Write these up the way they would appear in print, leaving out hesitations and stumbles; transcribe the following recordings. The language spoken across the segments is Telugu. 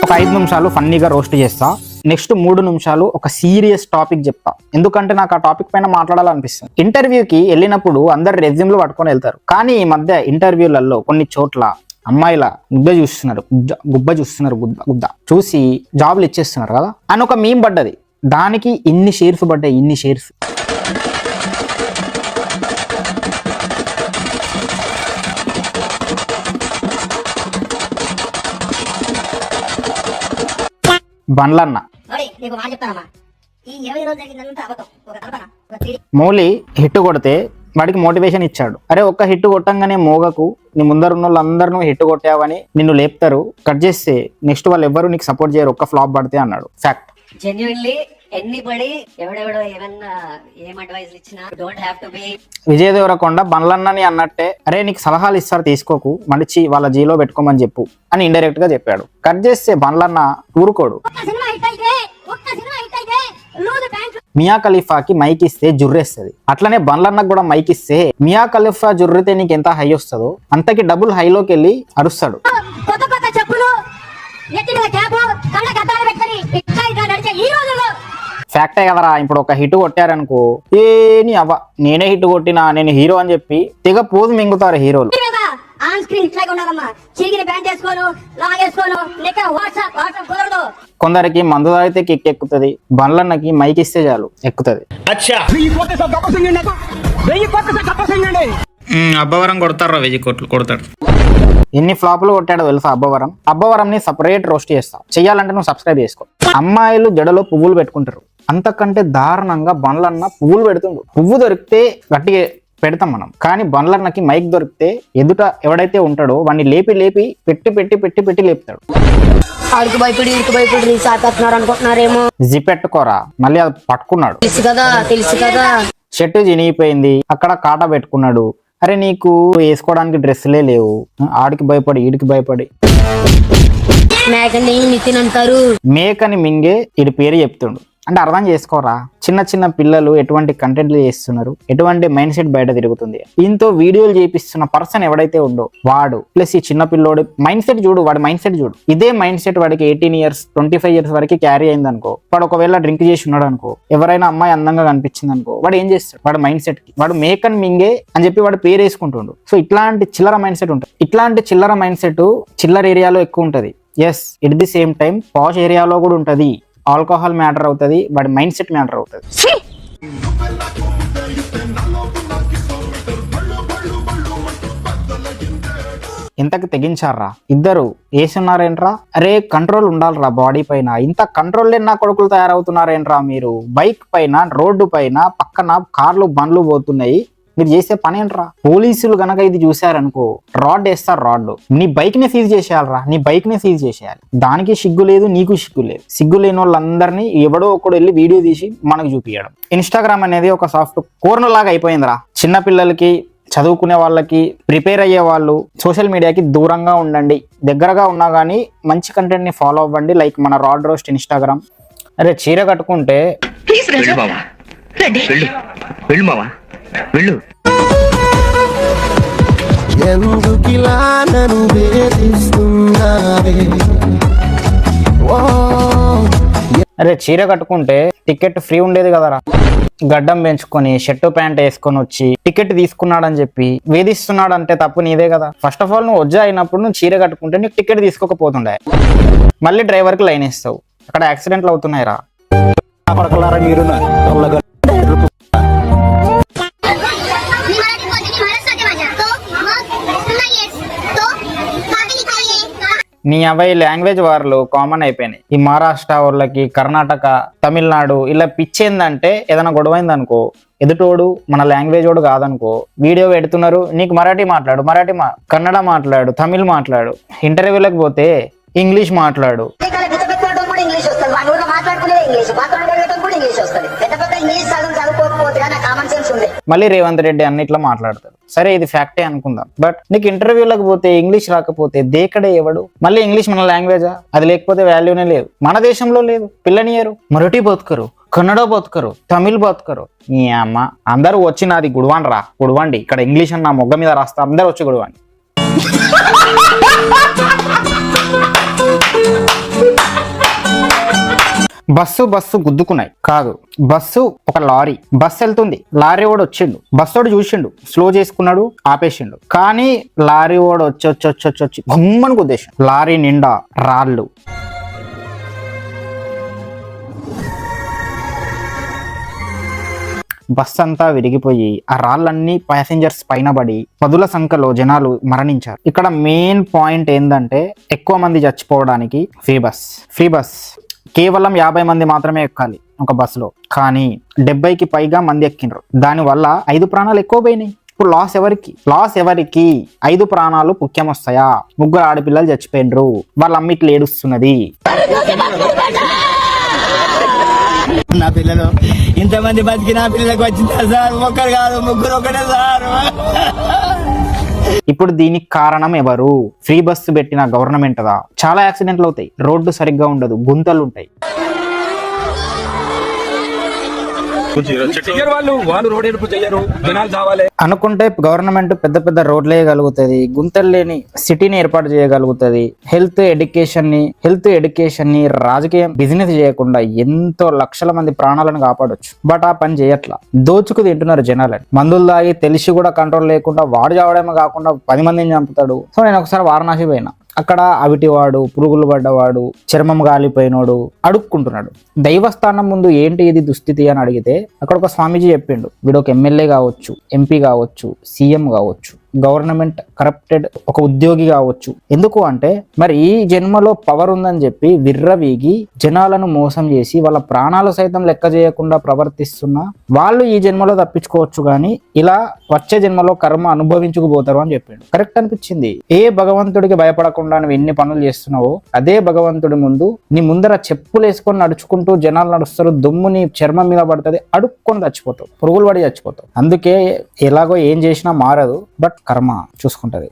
ఒక 5 నిమిషాలు ఫన్నీగా రోస్ట్ చేస్తా. నెక్స్ట్ 3 నిమిషాలు ఒక సీరియస్ టాపిక్ చెప్తా. ఎందుకంటే నాకు ఆ టాపిక్ పైన మాట్లాడాలనిపిస్తుంది. ఇంటర్వ్యూకి వెళ్ళినప్పుడు అందరు రెజ్యూమ్లు పట్టుకొని వెళ్తారు, కానీ ఈ మధ్య ఇంటర్వ్యూలలో కొన్ని చోట్ల అమ్మాయిల గుబ్బ చూస్తున్నారు గుద్ద చూసి జాబ్లు ఇచ్చేస్తున్నారు కదా అని ఒక మీమ్ పడ్డది. దానికి ఇన్ని షేర్స్ పడ్డాయి, ఇన్ని షేర్స్. బండ్లన్న మౌలి హిట్ కొడితే వాడికి మోటివేషన్ ఇచ్చాడు. అరే ఒక్క హిట్ కొట్టంగానే మోగకు, నీ ముందరున్న వాళ్ళందరూ హిట్ కొట్టావని నిన్ను లేపుతారు, కట్ చేస్తే నెక్స్ట్ వాళ్ళు ఎవ్వరు నీకు సపోర్ట్ చేయరు ఒక్క ఫ్లాప్ పడితే అన్నాడు. ఫ్యాక్ట్. జెన్యున్లీ ఎనీబడీ ఎవడెవడో ఏమన్నా ఏం అడ్వైస్ ఇచ్చినా don't have to be Vijay Deverakonda బండ్లన్నని అన్నట్టే అరే నీకు సలహాలు ఇస్తారు తీసుకోకు, మడిచి వాళ్ళ జీలో పెట్టుకోమని చెప్పు అని ఇండైరెక్ట్ గా చెప్పాడు. కట్ చేస్తే బండ్లన్న ఊరుకోడు. మియా ఖలీఫాకి మైక్ ఇస్తే జుర్రేస్తుంది, అట్లనే బండ్లన్నకు కూడా మైక్ ఇస్తే మియా ఖలీఫా జుర్రితే నీకు ఎంత హై వస్తుందో అంతకి డబుల్ హైలోకి వెళ్ళి అరుస్తాడు. ఫ్యాక్టే కదరా. ఇప్పుడు ఒక హిట్ కొట్టారనుకో, ఏని అవ్వ నేనే హిట్ కొట్టినా నేను హీరో అని చెప్పి తెగ పోజు మింగుతారు హీరోలు. కొందరికి మందు తాగితే కిక్ ఎక్కుతుంది, బండ్లన్నకి మైక్ ఇస్తే చాలు ఎక్కుతుంది. అబ్బవరం కొడతారు, 1000 కోట్లు కొడతాడు. ఎన్ని ఫ్లాపులు కొట్టాడో తెలుసా అబ్బవరం ని సపరేట్ రోస్ట్ చేస్తా. చెయ్యాలంటే నువ్వు సబ్స్క్రైబ్ చేసుకో. అమ్మాయిలు జడలో పువ్వులు పెట్టుకుంటారు, అంతకంటే దారుణంగా బండ్లన్న పువ్వులు పెడుతుండు. పువ్వు దొరికితే గట్టిగా పెడతాం మనం, కానీ బండ్లన్నకి మైక్ దొరికితే ఎదుట ఎవడైతే ఉంటాడో వాడిని లేపి లేపి పెట్టి పెట్టి పెట్టి పెట్టి లేపుతాడు. జిపెట్టుకోరా మళ్ళీ అది పట్టుకున్నాడు. షర్టు చినిగిపోయింది, అక్కడ కాటా పెట్టుకున్నాడు. అరే నీకు వేసుకోవడానికి డ్రెస్సులే లేవు, ఆడికి భయపడి ఈడికి భయపడి మేకని మింగే ఈడి పేరు చెప్తుండు. అంటే అర్థం చేసుకోరా, చిన్న చిన్న పిల్లలు ఎటువంటి కంటెంట్లు చేస్తున్నారు, ఎటువంటి మైండ్ సెట్ బయట తిరుగుతుంది. దీంతో వీడియోలు చేపిస్తున్న పర్సన్ ఎవడైతే ఉండో వాడు ప్లస్ ఈ చిన్న పిల్లోడు మైండ్ సెట్ చూడు, వాడి మైండ్ సెట్ చూడు. ఇదే మైండ్ సెట్ వాడికి 18 years 25 years వరకు క్యారీ అయింది అనుకో, వాడు ఒకవేళ డ్రింక్ చేసి ఉన్నాడు అనుకో, ఎవరైనా అమ్మాయి అందంగా కనిపించింది అనుకో, వాడు ఏం చేస్తాడు, వాడు మైండ్ సెట్ కి వాడు మేకన్ మింగే అని చెప్పి వాడు పేరు వేసుకుంటుండు. సో ఇట్లాంటి చిల్లర మైండ్ సెట్ ఉంటుంది. ఇట్లాంటి చిల్లర మైండ్ సెట్ చిల్లర ఏరియాలో ఎక్కువ ఉంటది. Yes, at the same time posh ఏరియాలో కూడా ఉంటది. ఆల్కహాల్ మ్యాటర్ అవుతుంది, వాడి మైండ్ సెట్ మ్యాటర్ అవుతుంది. ఇంతకు తెగించారా ఇద్దరు వేసున్నారేంట్రా? అరే కంట్రోల్ ఉండాలరా బాడీ పైన. ఇంత కంట్రోల్ లేని నా కొడుకులు తయారవుతున్నారేంట్రా మీరు? బైక్ పైన, రోడ్డు పైన, పక్కన కార్లు బండ్లు పోతున్నాయి, మీరు చేసే పని ఏంట్రా? పోలీసులు గనక ఇది చూసారనుకో రాడ్ వేస్తారు. రాడ్ నీ బైక్ ని సీజ్ చేసేయాలరా, నీ బైక్ ని సీజ్ చేసేయాలి. దానికి సిగ్గు లేదు, నీకు సిగ్గు లేదు. సిగ్గు లేని వాళ్ళందరినీ ఎవడో ఒకడు వెళ్ళి వీడియో తీసి మనకు చూపించడం. ఇన్స్టాగ్రామ్ అనేది ఒక సాఫ్ట్ కోర్నర్ లాగా అయిపోయిందిరా. చిన్న పిల్లలకి, చదువుకునే వాళ్ళకి, ప్రిపేర్ అయ్యే వాళ్ళు సోషల్ మీడియాకి దూరంగా ఉండండి. దగ్గరగా ఉన్నా కానీ మంచి కంటెంట్ ని ఫాలో అవ్వండి, లైక్ మన రాడ్ రోస్ట్ ఇన్స్టాగ్రామ్. అరే చీర కట్టుకుంటే ఎందుకిలా నన్ను వేధిస్తున్నావే? అరే చీర కట్టుకుంటే టికెట్ ఫ్రీ ఉండేది కదరా. గడ్డం పెంచుకొని షర్టు ప్యాంట్ వేసుకొని వచ్చి టికెట్ తీసుకున్నాడని చెప్పి వేధిస్తున్నాడు అంటే తప్పు నీదే కదా. ఫస్ట్ ఆఫ్ ఆల్ నువ్వు వజ్జా అయినప్పుడు నువ్వు చీర కట్టుకుంటే నీకు టికెట్ తీసుకోకపోతుండే, మళ్ళీ డ్రైవర్కి లైన్ ఇస్తావు. అక్కడ యాక్సిడెంట్లు అవుతున్నాయి రా. నీ అబ్బాయి లాంగ్వేజ్ వార్లు కామన్ అయిపోయినాయి. ఈ మహారాష్ట్ర వాళ్ళకి, కర్ణాటక, తమిళనాడు ఇలా పిచ్చేందంటే ఏదైనా గొడవైంది అనుకో, ఎదుటోడు మన లాంగ్వేజ్ వాడు కాదనుకో వీడియో పెడుతున్నారు, నీకు మరాఠీ మాట్లాడు, కన్నడ మాట్లాడు, తమిళ్ మాట్లాడు. ఇంటర్వ్యూలకు పోతే ఇంగ్లీష్ మాట్లాడు. మళ్ళీ రేవంత్ రెడ్డి అన్నిట్లో మాట్లాడతాడు. సరే ఇది ఫ్యాక్టే అనుకుందాం, బట్ నీకు ఇంటర్వ్యూలకు పోతే ఇంగ్లీష్ రాకపోతే దేకడే ఎవడు? మళ్ళీ ఇంగ్లీష్ మన లాంగ్వేజా? అది లేకపోతే వాల్యూనే లేదు. మన దేశంలో లేదు. పిల్లనియరు, మరాఠీ బతుకరు, కన్నడ బతుకరు, తమిళ్ బతుకరు. ఈ అమ్మ అందరూ వచ్చి నాది గుడివండి, ఇక్కడ ఇంగ్లీష్ అన్న మొగ్గ మీద రాస్తా, అందరూ వచ్చి గుడివండి. బస్సు గుద్దుకున్నాయి కాదు, బస్సు ఒక లారీ, బస్సు వెళ్తుంది, లారీ వాడు వచ్చిండు, బస్సోడు చూసిండు, స్లో చేసుకున్నాడు, ఆపేసిండు. కానీ లారీ వాడు వచ్చి గమ్మని గుద్దేసిండు. లారీ నిండా రాళ్ళు. బస్సు అంతా విరిగిపోయి ఆ రాళ్ళన్నీ ప్యాసింజర్స్ పైన పడి పదుల సంఖ్యలో జనాలు మరణించారు. ఇక్కడ మెయిన్ పాయింట్ ఏంటంటే ఎక్కువ మంది చచ్చిపోవడానికి ఫ్రీ బస్ కేవలం 50 మంది మాత్రమే ఎక్కాలి ఒక బస్సులో, కానీ 70కి పైగా మంది ఎక్కిండ్రు. దానివల్ల 5 ప్రాణాలు ఎక్కువ పోయినాయి. ఇప్పుడు లాస్ ఎవరికి 5 ప్రాణాలు ముఖ్యం వస్తాయా? 3 ఆడపిల్లలు చచ్చిపోయినరు, వాళ్ళ అమ్మిట్లు ఏడుస్తున్నది. నా పిల్లలు ఇంతమంది బతికి నా పిల్లలకు వచ్చిందా సార్? ఒక్కరు కాదు, ముగ్గురు ఒకటే సార్. ఇప్పుడు దీనికి కారణం ఎవరు? ఫ్రీ బస్సు పెట్టిన గవర్నమెంట్ దా. చాలా యాక్సిడెంట్లు అవుతాయి, రోడ్డు సరిగ్గా ఉండదు, గుంతలు ఉంటాయి. అనుకుంటే గవర్నమెంట్ పెద్ద రోడ్లు వేయగలుగుతుంది, గుంతలు లేని సిటీని ఏర్పాటు చేయగలుగుతుంది. హెల్త్ ఎడ్యుకేషన్ ని రాజకీయం బిజినెస్ చేయకుండా ఎంతో లక్షల మంది ప్రాణాలను కాపాడొచ్చు. బట్ ఆ పని చేయట్లా, దోచుకు తింటున్నారు జనాలని. మందులు తాగి తెలిసి కూడా కంట్రోల్ లేకుండా వాడు చావడమే కాకుండా 10 మందిని చంపుతాడు. సో నేను ఒకసారి వారణాసి పోయినా, అక్కడ అవిటివాడు, పురుగులు పడ్డవాడు, చర్మం గాలిపోయినోడు అడుక్కుంటున్నాడు. దైవస్థానం ముందు ఏంటి ఇది దుస్థితి అని అడిగితే అక్కడ ఒక స్వామీజీ చెప్పిండు, వీడు ఒక ఎమ్మెల్యే కావచ్చు, ఎంపీ కావచ్చు, సీఎం కావచ్చు, గవర్నమెంట్ కరప్టెడ్ ఒక ఉద్యోగి కావచ్చు. ఎందుకు అంటే మరి ఈ జన్మలో పవర్ ఉందని చెప్పి విర్రవీగి జనాలను మోసం చేసి వాళ్ళ ప్రాణాలు సైతం లెక్క చేయకుండా ప్రవర్తిస్తున్నా వాళ్ళు ఈ జన్మలో తప్పించుకోవచ్చు, కానీ ఇలా వచ్చే జన్మలో కర్మ అనుభవించుకుపోతారు అని చెప్పిండు. కరెక్ట్ అనిపించింది. ఏ భగవంతుడికి భయపడకుండా నువ్వు ఎన్ని పనులు చేస్తున్నావో అదే భగవంతుడి ముందు నీ ముందర చెప్పులు వేసుకొని నడుచుకుంటూ జనాలు నడుస్తారు, దుమ్ము నీ చర్మం మీద పడుతుంది, అడుక్కొని చచ్చిపోతావు, పురుగులు పడి చచ్చిపోతావు. అందుకే ఎలాగో ఏం చేసినా మారదు, బట్ కర్మ చూసుకుంటది.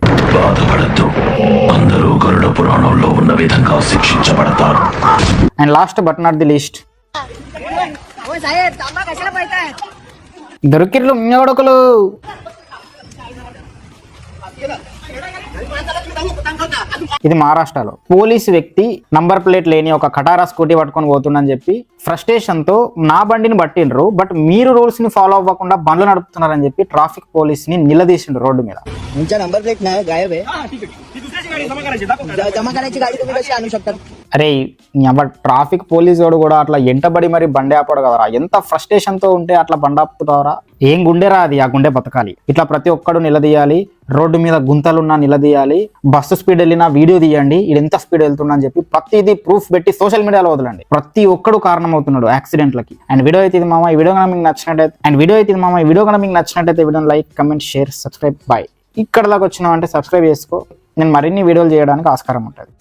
And last but not the least, దొరికిర్లు మింగడొకలు. ఇది మహారాష్ట్రలో పోలీసు వ్యక్తి నంబర్ ప్లేట్ లేని ఒక కటారా స్కూటీ పట్టుకొని పోతుండని చెప్పి ఫ్రస్ట్రేషన్ తో నా బండిని పట్టిండ్రు, బట్ మీరు రూల్స్ ని ఫాలో అవ్వకుండా బండ్లు నడుపుతున్నారని చెప్పి ట్రాఫిక్ పోలీస్ ని నిలదీసిండ్రు రోడ్డు మీద. అరే ట్రాఫిక్ పోలీసు వాడు కూడా అట్లా ఎంటబడి మరి బండి ఆపడు కదరా, ఎంత ఫ్రస్ట్రేషన్ తో ఉంటే అట్లా బండి ఆపుతావరా? ఏం గుండెరా అది, ఆ గుండె బతకాలి. ఇట్లా ప్రతి ఒక్కడు నిలదీయాలి, రోడ్డు మీద గుంతలున్నా నిలదీయాలి, బస్సు స్పీడ్ వెళ్ళినా వీడియో తీయండి, ఇది ఎంత స్పీడ్ వెళ్తున్నా అని చెప్పి ప్రతిదీ ప్రూఫ్ పెట్టి సోషల్ మీడియాలో వదలండి. ప్రతి ఒక్కడు కారణం అవుతున్నాడు యాక్సిడెంట్లకి. అండ్ వీడియో అయితే ఇది మామ, ఈ వీడియో కనుక మీకు నచ్చినట్టయితే video like, comment, share, subscribe. Bye. ఇక్కడ దాకా వచ్చినామంటే సబ్స్క్రైబ్ చేసుకో, నేను మరిన్ని వీడియోలు చేయడానికి ఆస్కారం ఉంటుంది.